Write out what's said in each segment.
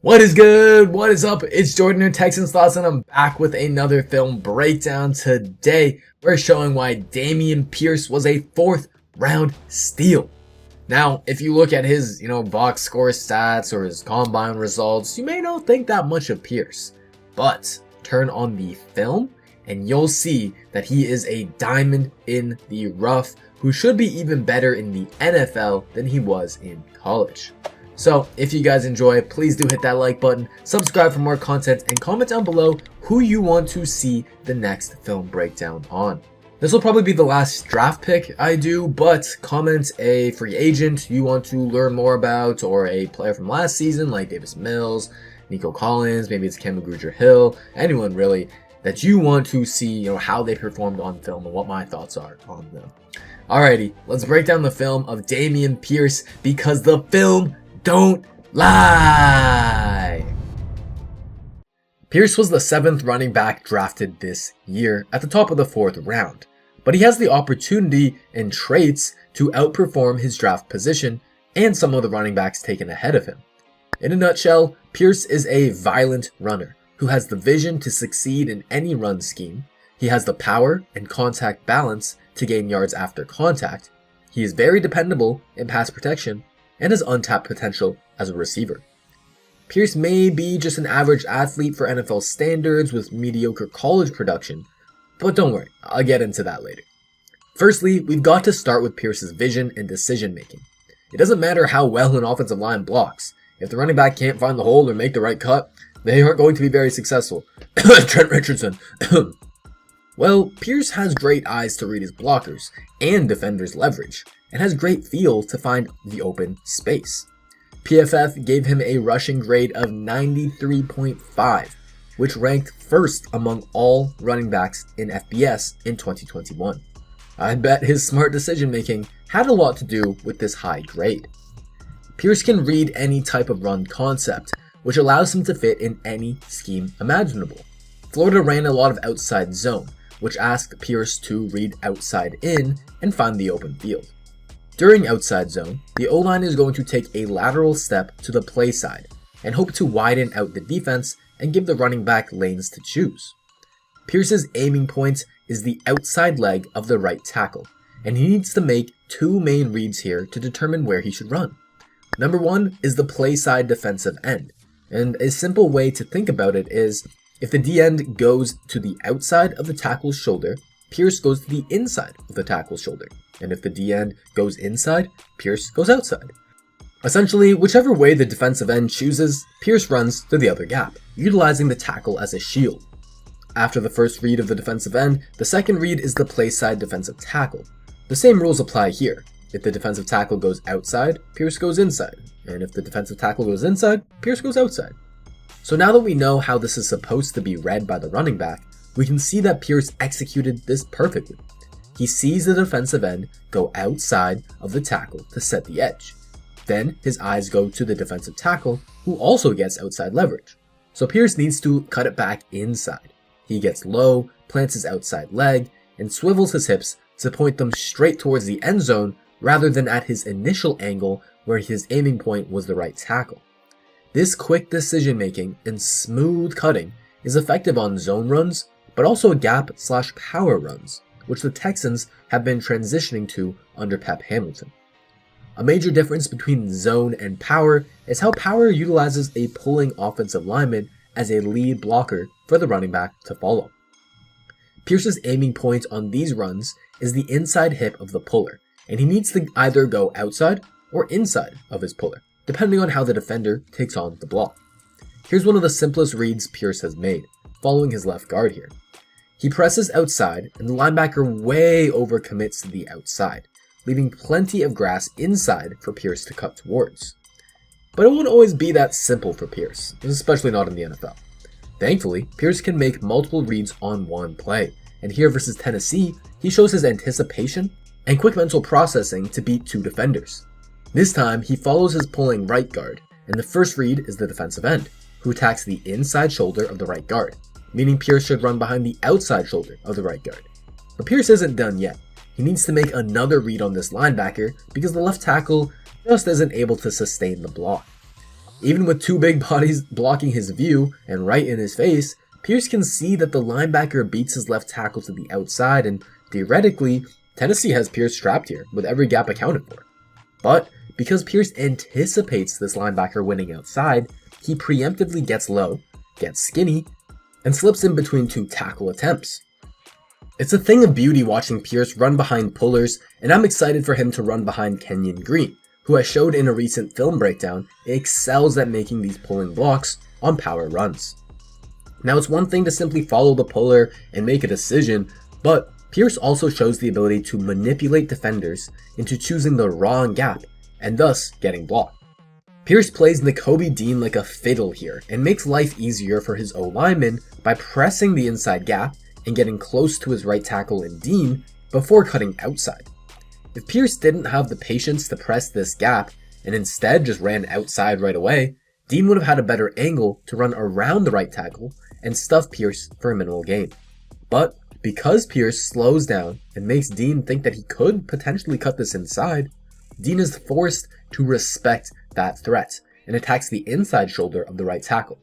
What is good? What is up? It's Jordan here, Texans Thoughts, and I'm back with another film breakdown. Today, we're showing why Dameon Pierce was a 4th round steal. Now, if you look at his, box score stats or his combine results, you may not think that much of Pierce. But turn on the film and you'll see that he is a diamond in the rough who should be even better in the NFL than he was in college. So, if you guys enjoy, please do hit that like button, subscribe for more content, and comment down below who you want to see the next film breakdown on. This will probably be the last draft pick I do, but comment a free agent you want to learn more about, or a player from last season like Davis Mills, Nico Collins, maybe it's Cam Grugier-Hill, anyone really, that you want to see, how they performed on film and what my thoughts are on them. Alrighty, let's break down the film of Dameon Pierce, because the film don't lie! Pierce was the 7th running back drafted this year at the top of the 4th round, but he has the opportunity and traits to outperform his draft position and some of the running backs taken ahead of him. In a nutshell, Pierce is a violent runner who has the vision to succeed in any run scheme. He has the power and contact balance to gain yards after contact. He is very dependable in pass protection and has untapped potential as a receiver. Pierce may be just an average athlete for NFL standards with mediocre college production, but don't worry, I'll get into that later. Firstly, we've got to start with Pierce's vision and decision making. It doesn't matter how well an offensive line blocks. If the running back can't find the hole or make the right cut, they aren't going to be very successful. Trent Richardson. Well, Pierce has great eyes to read his blockers and defenders' leverage, and has great feel to find the open space. PFF gave him a rushing grade of 93.5, which ranked first among all running backs in FBS in 2021. I bet his smart decision making had a lot to do with this high grade. Pierce can read any type of run concept, which allows him to fit in any scheme imaginable. Florida ran a lot of outside zone, which asked Pierce to read outside in and find the open field. During outside zone, the O-line is going to take a lateral step to the play side and hope to widen out the defense and give the running back lanes to choose. Pierce's aiming point is the outside leg of the right tackle, and he needs to make 2 main reads here to determine where he should run. Number 1 is the play side defensive end, and a simple way to think about it is, if the D-end goes to the outside of the tackle's shoulder, Pierce goes to the inside of the tackle's shoulder. And if the D-end goes inside, Pierce goes outside. Essentially, whichever way the defensive end chooses, Pierce runs to the other gap, utilizing the tackle as a shield. After the first read of the defensive end, the second read is the play side defensive tackle. The same rules apply here. If the defensive tackle goes outside, Pierce goes inside. And if the defensive tackle goes inside, Pierce goes outside. So now that we know how this is supposed to be read by the running back, we can see that Pierce executed this perfectly. He sees the defensive end go outside of the tackle to set the edge. Then his eyes go to the defensive tackle, who also gets outside leverage. So Pierce needs to cut it back inside. He gets low, plants his outside leg, and swivels his hips to point them straight towards the end zone rather than at his initial angle where his aiming point was the right tackle. This quick decision making and smooth cutting is effective on zone runs, but also gap/power runs, which the Texans have been transitioning to under Pep Hamilton. A major difference between zone and power is how power utilizes a pulling offensive lineman as a lead blocker for the running back to follow. Pierce's aiming point on these runs is the inside hip of the puller, and he needs to either go outside or inside of his puller, depending on how the defender takes on the block. Here's one of the simplest reads Pierce has made, following his left guard here. He presses outside, and the linebacker way overcommits to the outside, leaving plenty of grass inside for Pierce to cut towards. But it won't always be that simple for Pierce, especially not in the NFL. Thankfully, Pierce can make multiple reads on one play, and here versus Tennessee, he shows his anticipation and quick mental processing to beat 2 defenders. This time, he follows his pulling right guard, and the first read is the defensive end, who attacks the inside shoulder of the right guard, meaning Pierce should run behind the outside shoulder of the right guard. But Pierce isn't done yet. He needs to make another read on this linebacker because the left tackle just isn't able to sustain the block. Even with two big bodies blocking his view and right in his face, Pierce can see that the linebacker beats his left tackle to the outside, and theoretically, Tennessee has Pierce trapped here, with every gap accounted for. But because Pierce anticipates this linebacker winning outside, he preemptively gets low, gets skinny, and slips in between two tackle attempts. It's a thing of beauty watching Pierce run behind pullers, and I'm excited for him to run behind Kenyon Green, who I showed in a recent film breakdown excels at making these pulling blocks on power runs. Now, it's one thing to simply follow the puller and make a decision, but Pierce also shows the ability to manipulate defenders into choosing the wrong gap and thus getting blocked. Pierce plays Nakobe Dean like a fiddle here and makes life easier for his O-lineman by pressing the inside gap and getting close to his right tackle in Dean before cutting outside. If Pierce didn't have the patience to press this gap and instead just ran outside right away, Dean would have had a better angle to run around the right tackle and stuff Pierce for a minimal gain. But because Pierce slows down and makes Dean think that he could potentially cut this inside, Dean is forced to respect that threat and attacks the inside shoulder of the right tackle.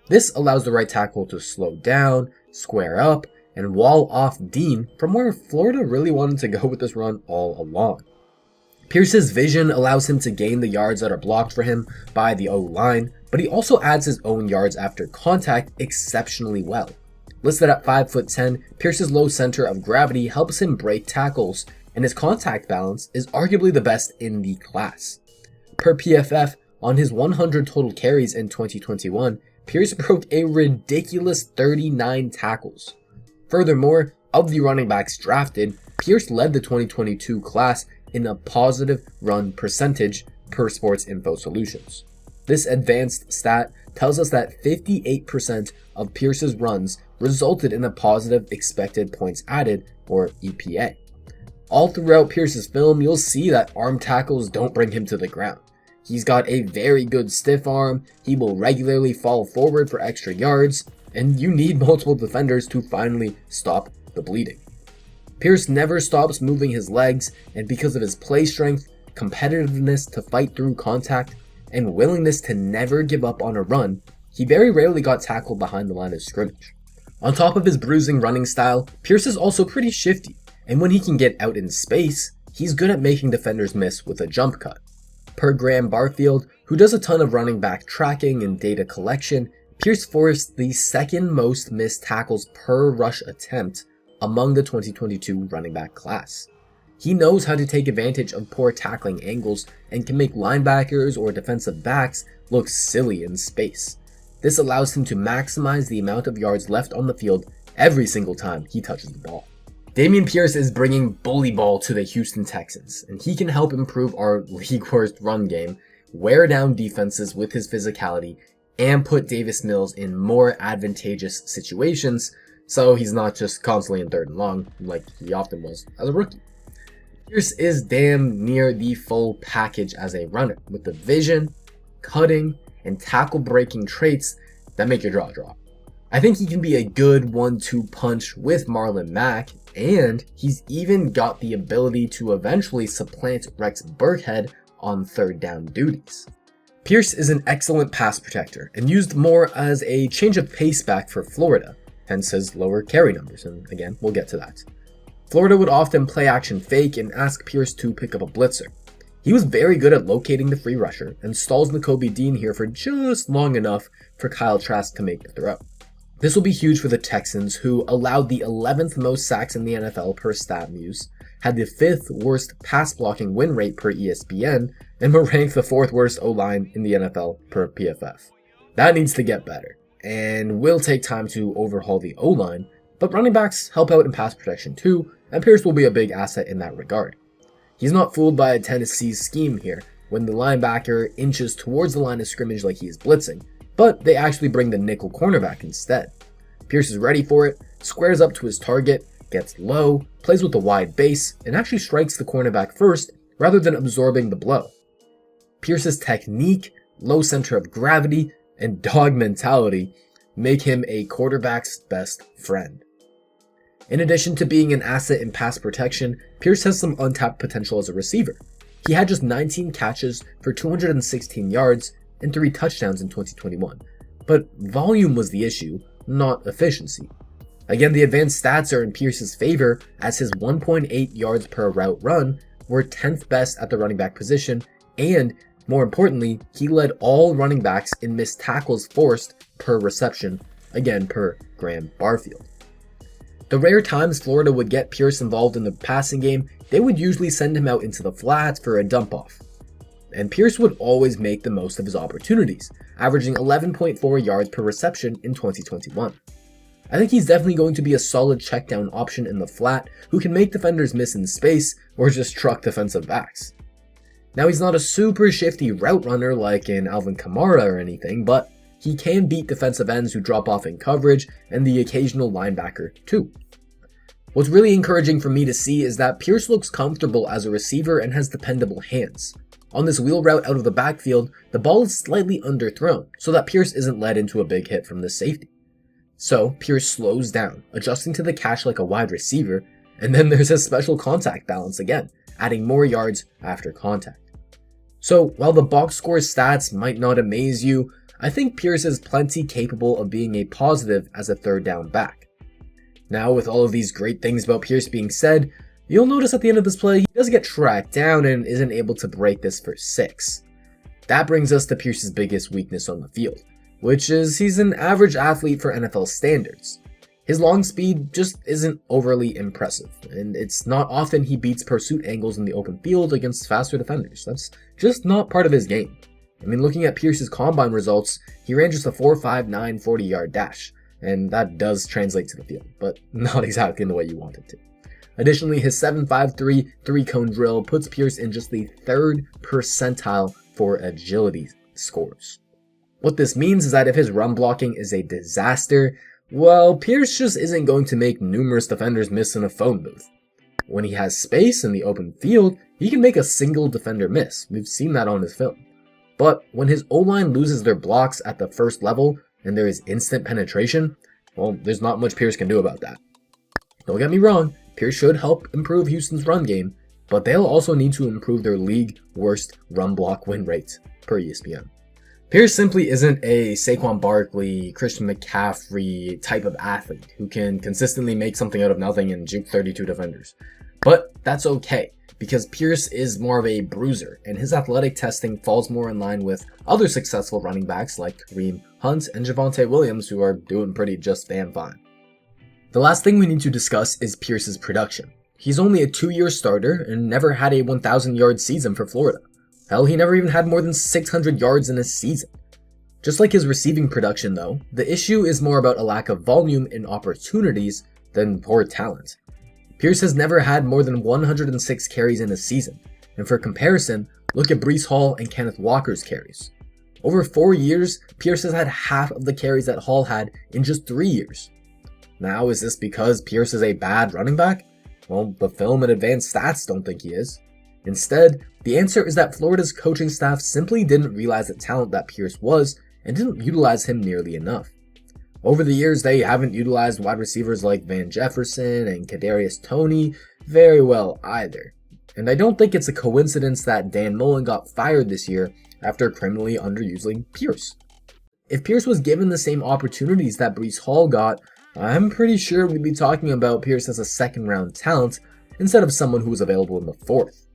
This allows the right tackle to slow down, square up, and wall off Dean from where Florida really wanted to go with this run all along. Pierce's vision allows him to gain the yards that are blocked for him by the O-line, but he also adds his own yards after contact exceptionally well. Listed at 5'10", Pierce's low center of gravity helps him break tackles, and his contact balance is arguably the best in the class. Per PFF, on his 100 total carries in 2021, Pierce broke a ridiculous 39 tackles. Furthermore, of the running backs drafted, Pierce led the 2022 class in a positive run percentage per Sports Info Solutions. This advanced stat tells us that 58% of Pierce's runs resulted in a positive expected points added, or EPA. All throughout Pierce's film, you'll see that arm tackles don't bring him to the ground. He's got a very good stiff arm, he will regularly fall forward for extra yards, and you need multiple defenders to finally stop the bleeding. Pierce never stops moving his legs, and because of his play strength, competitiveness to fight through contact, and willingness to never give up on a run, he very rarely got tackled behind the line of scrimmage. On top of his bruising running style, Pierce is also pretty shifty, and when he can get out in space, he's good at making defenders miss with a jump cut. Per Graham Barfield, who does a ton of running back tracking and data collection, Pierce forced the second most missed tackles per rush attempt among the 2022 running back class. He knows how to take advantage of poor tackling angles and can make linebackers or defensive backs look silly in space. This allows him to maximize the amount of yards left on the field every single time he touches the ball. Dameon Pierce is bringing bully ball to the Houston Texans, and he can help improve our league worst run game, wear down defenses with his physicality, and put Davis Mills in more advantageous situations, so he's not just constantly in third and long like he often was as a rookie. Pierce is damn near the full package as a runner, with the vision, cutting, and tackle breaking traits that make your jaw drop. I think he can be a good 1-2 punch with Marlon Mack, and he's even got the ability to eventually supplant Rex Burkhead on third down duties. Pierce is an excellent pass protector and used more as a change of pace back for Florida, hence his lower carry numbers, and again, we'll get to that. Florida would often play action fake and ask Pierce to pick up a blitzer. He was very good at locating the free rusher and stalls Nakobe Dean here for just long enough for Kyle Trask to make the throw. This will be huge for the Texans, who allowed the 11th most sacks in the NFL per StatMuse, had the 5th worst pass blocking win rate per ESPN, and were ranked the 4th worst O-line in the NFL per PFF. That needs to get better, and will take time to overhaul the O-line, but running backs help out in pass protection too, and Pierce will be a big asset in that regard. He's not fooled by Tennessee's scheme here, when the linebacker inches towards the line of scrimmage like he is blitzing, but they actually bring the nickel cornerback instead. Pierce is ready for it, squares up to his target, gets low, plays with a wide base, and actually strikes the cornerback first rather than absorbing the blow. Pierce's technique, low center of gravity, and dog mentality make him a quarterback's best friend. In addition to being an asset in pass protection, Pierce has some untapped potential as a receiver. He had just 19 catches for 216 yards and 3 touchdowns in 2021. But volume was the issue, not efficiency. Again, the advanced stats are in Pierce's favor, as his 1.8 yards per route run were 10th best at the running back position, and more importantly, he led all running backs in missed tackles forced per reception, again per Graham Barfield. The rare times Florida would get Pierce involved in the passing game, they would usually send him out into the flats for a dump-off. And Pierce would always make the most of his opportunities, averaging 11.4 yards per reception in 2021. I think he's definitely going to be a solid check-down option in the flat who can make defenders miss in space or just truck defensive backs. Now, he's not a super shifty route runner like in Alvin Kamara or anything, but he can beat defensive ends who drop off in coverage and the occasional linebacker too. What's really encouraging for me to see is that Pierce looks comfortable as a receiver and has dependable hands. On this wheel route out of the backfield, the ball is slightly underthrown so that Pierce isn't led into a big hit from the safety. So Pierce slows down, adjusting to the catch like a wide receiver, and then there's his special contact balance again, adding more yards after contact. So while the box score stats might not amaze you, I think Pierce is plenty capable of being a positive as a third down back. Now, with all of these great things about Pierce being said, you'll notice at the end of this play, he does get tracked down and isn't able to break this for 6. That brings us to Pierce's biggest weakness on the field, which is he's an average athlete for NFL standards. His long speed just isn't overly impressive, and it's not often he beats pursuit angles in the open field against faster defenders. That's just not part of his game. I mean, looking at Pierce's combine results, he ran just a 4.59 40-yard dash, and that does translate to the field, but not exactly in the way you want it to. Additionally, his 7.53 3-cone drill puts Pierce in just the 3rd percentile for agility scores. What this means is that if his run blocking is a disaster, well, Pierce just isn't going to make numerous defenders miss in a phone booth. When he has space in the open field, he can make a single defender miss. We've seen that on his film. But when his O-line loses their blocks at the first level and there is instant penetration, well, there's not much Pierce can do about that. Don't get me wrong, Pierce should help improve Houston's run game, but they'll also need to improve their league worst run block win rate, per ESPN. Pierce simply isn't a Saquon Barkley, Christian McCaffrey type of athlete who can consistently make something out of nothing and juke 32 defenders. But that's okay, because Pierce is more of a bruiser, and his athletic testing falls more in line with other successful running backs like Kareem Hunt and Javonte Williams, who are doing pretty just damn fine. The last thing we need to discuss is Pierce's production. He's only a 2-year starter and never had a 1,000-yard season for Florida. Hell, he never even had more than 600 yards in a season. Just like his receiving production though, the issue is more about a lack of volume and opportunities than poor talent. Pierce has never had more than 106 carries in a season, and for comparison, look at Breece Hall and Kenneth Walker's carries. Over 4 years, Pierce has had half of the carries that Hall had in just 3 years. Now, is this because Pierce is a bad running back? Well, the film and advanced stats don't think he is. Instead, the answer is that Florida's coaching staff simply didn't realize the talent that Pierce was and didn't utilize him nearly enough. Over the years, they haven't utilized wide receivers like Van Jefferson and Kadarius Toney very well either. And I don't think it's a coincidence that Dan Mullen got fired this year after criminally underusing Pierce. If Pierce was given the same opportunities that Breece Hall got, I'm pretty sure we'd be talking about Pierce as a second-round talent instead of someone who was available in the 4th.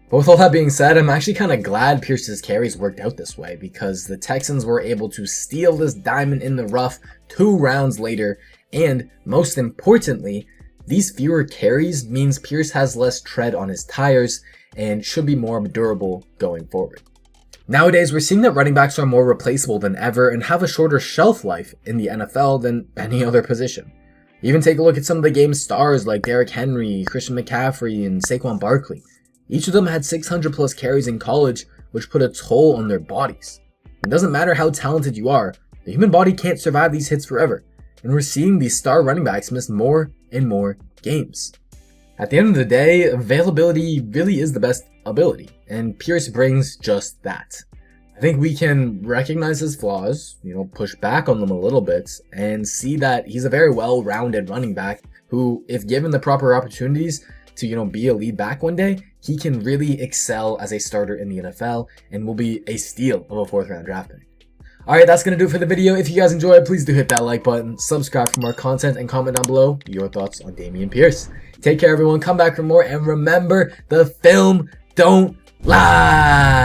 But with all that being said, I'm actually kind of glad Pierce's carries worked out this way because the Texans were able to steal this diamond in the rough 2 rounds later, and most importantly, these fewer carries means Pierce has less tread on his tires and should be more durable going forward. Nowadays, we're seeing that running backs are more replaceable than ever and have a shorter shelf life in the NFL than any other position. Even take a look at some of the game's stars like Derrick Henry, Christian McCaffrey, and Saquon Barkley. Each of them had 600 plus carries in college, which put a toll on their bodies. It doesn't matter how talented you are, the human body can't survive these hits forever, and we're seeing these star running backs miss more and more games. At the end of the day, availability really is the best ability, and Pierce brings just that. I think we can recognize his flaws, push back on them a little bit, and see that he's a very well-rounded running back who, if given the proper opportunities, to, be a lead back one day, he can really excel as a starter in the NFL and will be a steal of a 4th round draft pick. Alright, that's going to do it for the video. If you guys enjoyed, please do hit that like button, subscribe for more content, and comment down below your thoughts on Dameon Pierce. Take care, everyone. Come back for more, and remember, the film don't lie.